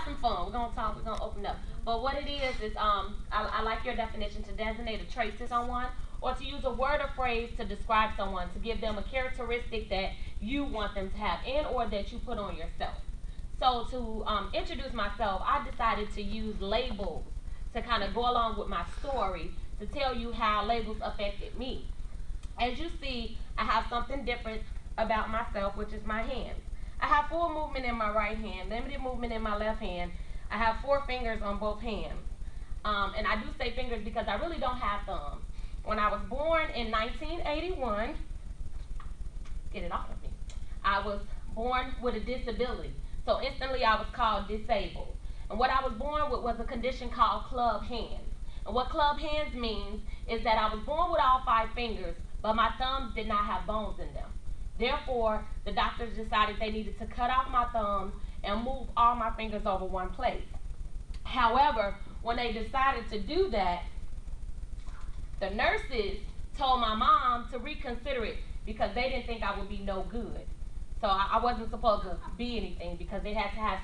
have some fun. We're gonna talk. We're gonna open up. But what it is I like your definition to designate a trait to someone, or to use a word or phrase to describe someone, to give them a characteristic that you want them to have, and or that you put on yourself. So to introduce myself, I decided to use labels to kind of go along with my story to tell you how labels affected me. As you see, I have something different about myself, which is my hands. I have full movement in my right hand, limited movement in my left hand. I have 4 fingers on both hands. And I do say fingers because I really don't have thumbs. When I was born in 1981, get it off of me, I was born with a disability. So instantly I was called disabled. And what I was born with was a condition called club hands. And what club hands means is that I was born with all 5 fingers, but my thumbs did not have bones in them. Therefore, the doctors decided they needed to cut off my thumbs and move all my fingers over one place. However, when they decided to do that, the nurses told my mom to reconsider it because they didn't think I would be no good. So I wasn't supposed to be anything because they had to have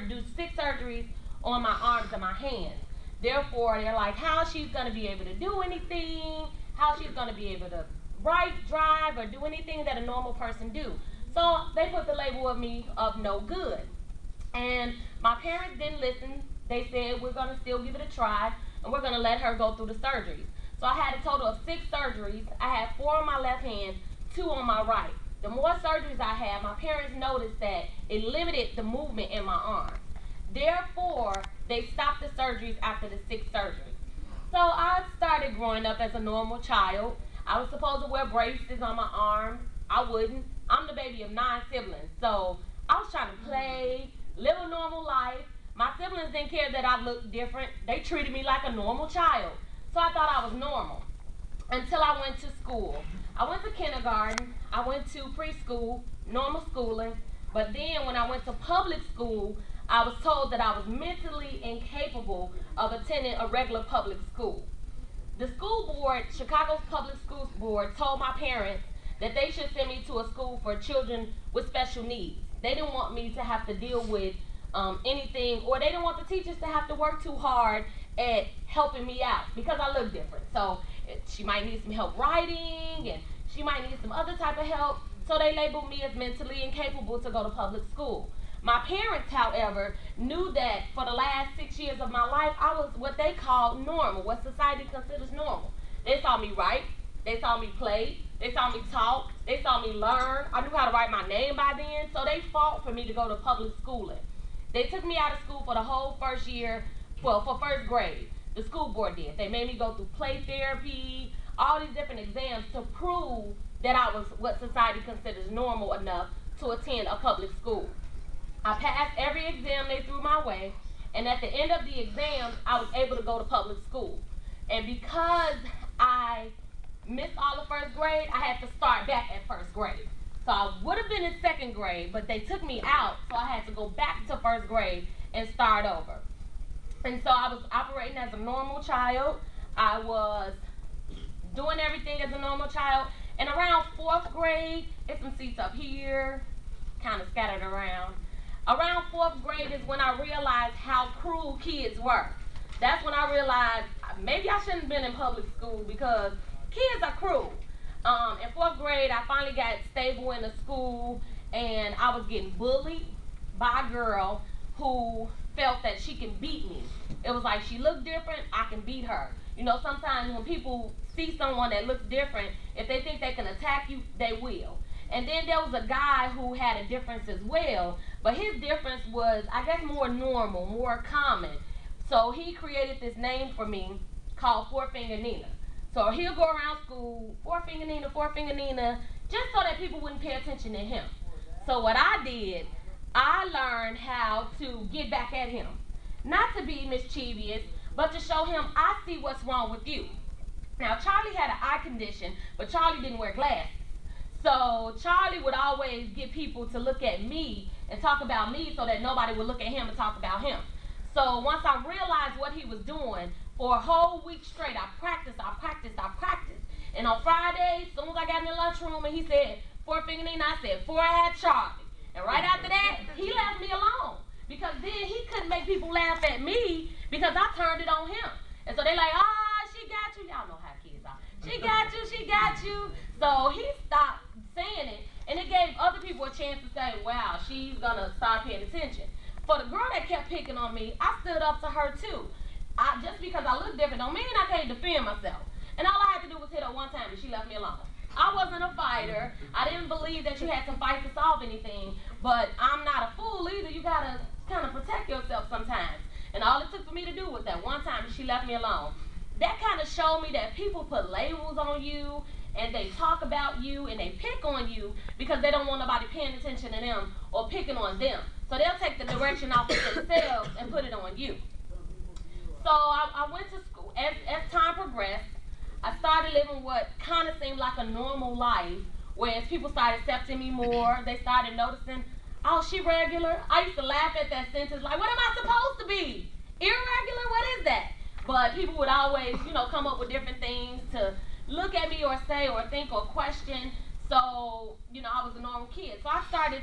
do 6 surgeries on my arms and my hands. Therefore, they're like, how she's going to be able to do anything, how she's going to be able to write, drive, or do anything that a normal person do. So they put the label of me of no good. And my parents didn't listen. They said, we're going to still give it a try, and we're going to let her go through the surgeries. So I had a total of 6 surgeries. I had 4 on my left hand, 2 on my right. The more surgeries I had, my parents noticed that it limited the movement in my arms. Therefore, they stopped the surgeries after the 6 surgeries. So I started growing up as a normal child. I was supposed to wear braces on my arms. I wouldn't. I'm the baby of 9 siblings. So I was trying to play, live a normal life. My siblings didn't care that I looked different. They treated me like a normal child. So I thought I was normal until I went to school. I went to kindergarten. I went to preschool, normal schooling. But then when I went to public school, I was told that I was mentally incapable of attending a regular public school. The school board, Chicago's Public Schools Board, told my parents that they should send me to a school for children with special needs. They didn't want me to have to deal with anything, or they didn't want the teachers to have to work too hard at helping me out because I look different. So she might need some help writing, and she might need some other type of help. So they labeled me as mentally incapable to go to public school. My parents, however, knew that for the last 6 years of my life, I was what they called normal, what society considers normal. They saw me write, they saw me play, they saw me talk, they saw me learn. I knew how to write my name by then, so they fought for me to go to public schooling. They took me out of school for the whole first year, well, for first grade. The school board did. They made me go through play therapy, all these different exams to prove that I was what society considers normal enough to attend a public school. I passed every exam they threw my way, and at the end of the exams, I was able to go to public school. And because I missed all of first grade, I had to start back at first grade. So I would have been in second grade, but they took me out, so I had to go back to first grade and start over. And so I was operating as a normal child. I was doing everything as a normal child. And around 4th grade, there's some seats up here, kind of scattered around. Around 4th grade is when I realized how cruel kids were. That's when I realized maybe I shouldn't have been in public school because kids are cruel. In 4th grade, I finally got stable in the school, and I was getting bullied by a girl who felt that she can beat me. It was like she looked different, I can beat her. You know, sometimes when people see someone that looks different, if they think they can attack you, they will. And then there was a guy who had a difference as well, but his difference was, I guess, more normal, more common. So he created this name for me called Four Finger Nina. So he'll go around school, Four Finger Nina, just so that people wouldn't pay attention to him. So what I did, I learned how to get back at him. Not to be mischievous, but to show him I see what's wrong with you. Now, Charlie had an eye condition, but Charlie didn't wear glasses. So Charlie would always get people to look at me and talk about me so that nobody would look at him and talk about him. So once I realized what he was doing, for a whole week straight, I practiced. And on Friday, as soon as I got in the lunchroom and he said, Four Finger Nina, I said, "For I had Charlie." And right after that, he left me alone. because then he couldn't make people laugh at me because I turned it on him. And so they like, she got you. Y'all know how kids are. She got you, she got you. So he stopped saying it, and it gave other people a chance to say, wow, she's gonna start paying attention. For the girl that kept picking on me, I stood up to her too. Just because I look different don't mean I can't defend myself. And all I had to do was hit her one time and she left me alone. I wasn't a fighter. I didn't believe that you had to fight to solve anything, but I'm not a fool either. You gotta kind of protect yourself sometimes. And all it took for me to do was that one time and she left me alone. That kind of showed me that people put labels on you and they talk about you and they pick on you because they don't want nobody paying attention to them or picking on them. So they'll take the direction off of themselves and put it on you. So I went to school. As time progressed, I started living what kind of seemed like a normal life, whereas people started accepting me more. They started noticing, oh, she regular. I used to laugh at that sentence like, what am I supposed to be? Irregular? What is that? But people would always, come up with different things to look at me or say or think or question. So, I was a normal kid. So I started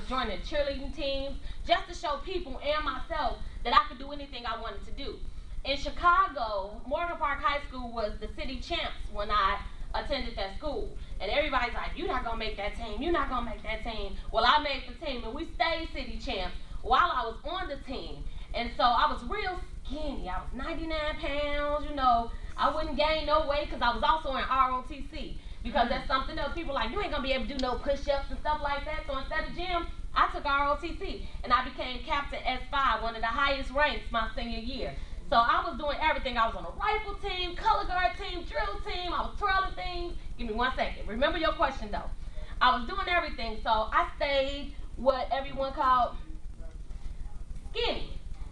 joining cheerleading teams just to show people and myself that I could do anything I wanted to do. In Chicago, Morgan Park High School was the city champs when I attended that school. And everybody's like, you're not going to make that team. You're not going to make that team. Well, I made the team, and we stayed city champs while I was on the team. And so I was real skinny. I was 99 pounds, I wouldn't gain no weight because I was also in ROTC. Because that's something else. People like, you ain't going to be able to do no push-ups and stuff like that. So instead of gym, I took ROTC. And I became Captain S5, one of the highest ranks my senior year. So I was doing everything. I was on a rifle team, color guard team, drill team. I was twirling things. Give me 1 second. Remember your question, though. I was doing everything. So I stayed what everyone called skinny.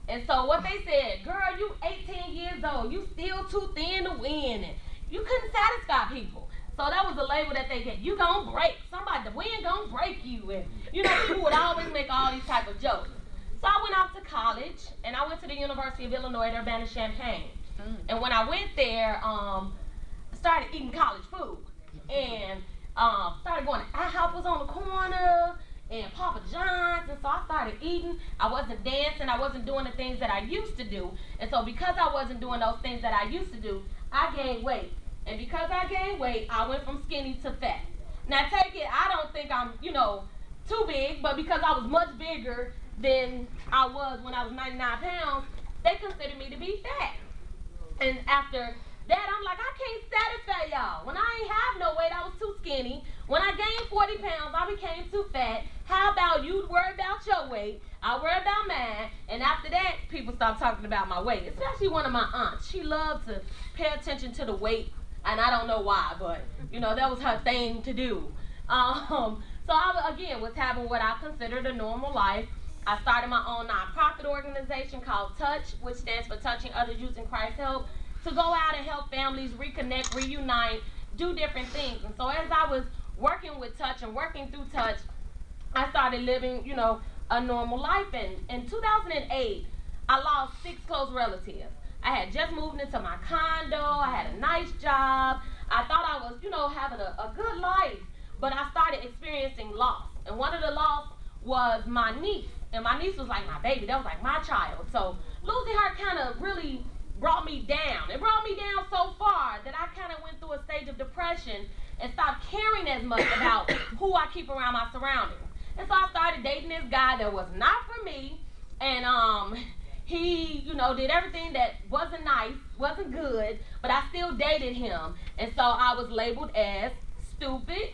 And so what they said, girl, you 18 years old. You still too thin to win. And you couldn't satisfy people. So that was the label that they get. You gonna break. The wind gonna break you. And, people would always make all these type of jokes. So I went off to college, and I went to the University of Illinois at Urbana-Champaign. And when I went there, I started eating college food. And started going to IHOP was on the corner, and Papa John's, and so I started eating. I wasn't dancing. I wasn't doing the things that I used to do. And so because I wasn't doing those things that I used to do, I gained weight. And because I gained weight, I went from skinny to fat. Now take it, I don't think I'm, too big, but because I was much bigger than I was when I was 99 pounds, they considered me to be fat. And after that, I'm like, I can't satisfy y'all. When I ain't have no weight, I was too skinny. When I gained 40 pounds, I became too fat. How about you worry about your weight? I worry about mine. And after that, people stopped talking about my weight, especially one of my aunts. She loved to pay attention to the weight. And I don't know why, but, that was her thing to do. So I, again, was having what I considered a normal life. I started my own nonprofit organization called Touch, which stands for Touching Others Using Christ's Help, to go out and help families reconnect, reunite, do different things. And so as I was working with Touch and working through Touch, I started living, a normal life. And in 2008, I lost 6 close relatives. I had just moved into my condo. I had a nice job. I thought I was, having a good life. But I started experiencing loss. And one of the loss was my niece. And my niece was like my baby. That was like my child. So losing her kind of really brought me down. It brought me down so far that I kind of went through a stage of depression and stopped caring as much about who I keep around my surroundings. And so I started dating this guy that was not for me. And he, did everything that wasn't nice, wasn't good, but I still dated him. And so I was labeled as stupid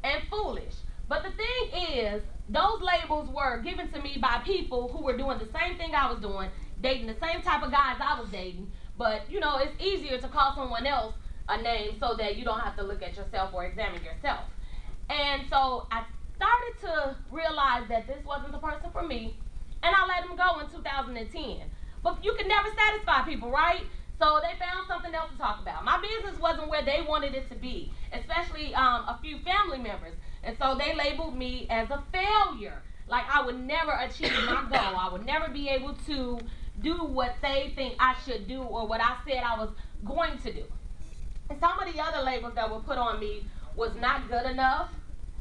and foolish. But the thing is, those labels were given to me by people who were doing the same thing I was doing, dating the same type of guys I was dating. But, it's easier to call someone else a name so that you don't have to look at yourself or examine yourself. And so I started to realize that this wasn't the person for me. And I let them go in 2010. But you can never satisfy people, right? So they found something else to talk about. My business wasn't where they wanted it to be, especially a few family members. And so they labeled me as a failure. Like I would never achieve my goal. I would never be able to do what they think I should do or what I said I was going to do. And some of the other labels that were put on me was not good enough.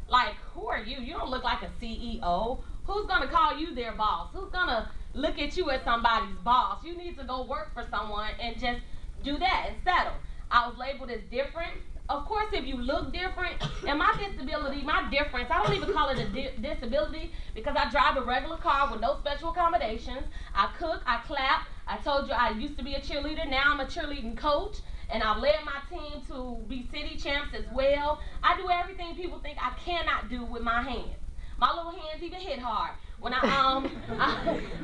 Like, who are you? You don't look like a CEO. who's gonna call you their boss? Who's gonna look at you as somebody's boss? You need to go work for someone and just do that and settle. I was labeled as different. Of course, if you look different, and my disability, my difference, I don't even call it a disability because I drive a regular car with no special accommodations. I cook, I clap. I told you I used to be a cheerleader. Now I'm a cheerleading coach, and I've led my team to be city champs as well. I do everything people think I cannot do with my hands. My little hands even hit hard. When I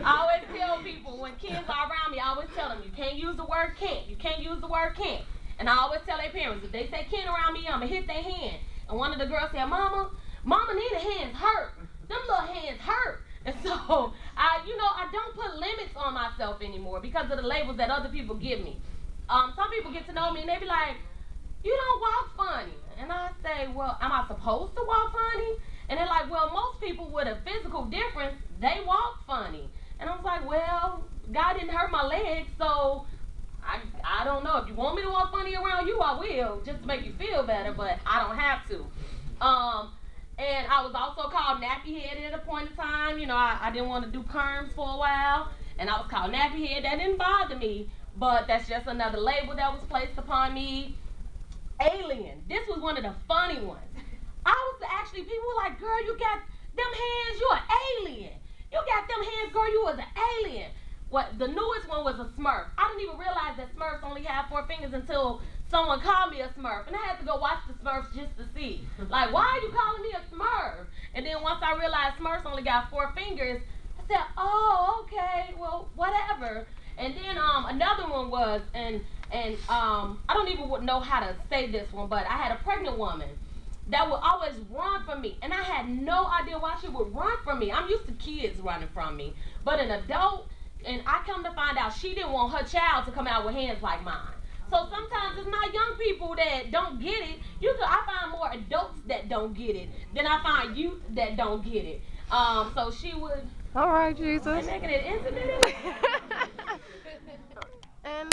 always tell people, when kids are around me, I always tell them, you can't use the word can't. You can't use the word can't. And I always tell their parents, if they say can't around me, I'm going to hit their hand. And one of the girls said, Mama Nina's hands hurt. Them little hands hurt. And so, I don't put limits on myself anymore because of the labels that other people give me. Some people get to know me and they be like, you don't walk funny. And I say, well, am I supposed to walk funny? And they're like, well, most people with a physical difference, they walk funny. And I was like, well, God didn't hurt my legs, so I don't know. If you want me to walk funny around you, I will, just to make you feel better, but I don't have to. And I was also called nappy-headed at a point in time. I didn't want to do perms for a while, and I was called nappy-head. That didn't bother me, but that's just another label that was placed upon me. Alien. This was one of the funny ones. People were like, girl, you got them hands, you an alien. You got them hands, girl, you was an alien. The newest one was a Smurf. I didn't even realize that Smurfs only have 4 fingers until someone called me a Smurf. And I had to go watch the Smurfs just to see. Like, why are you calling me a Smurf? And then once I realized Smurfs only got 4 fingers, I said, oh, okay, well, whatever. And then another one was, and I don't even know how to say this one, but I had a pregnant woman that would always run from me. And I had no idea why she would run from me. I'm used to kids running from me. But an adult, and I come to find out she didn't want her child to come out with hands like mine. So sometimes it's not young people that don't get it. I find more adults that don't get it than I find youth that don't get it. So she would... All right, Jesus. Making it intimate. And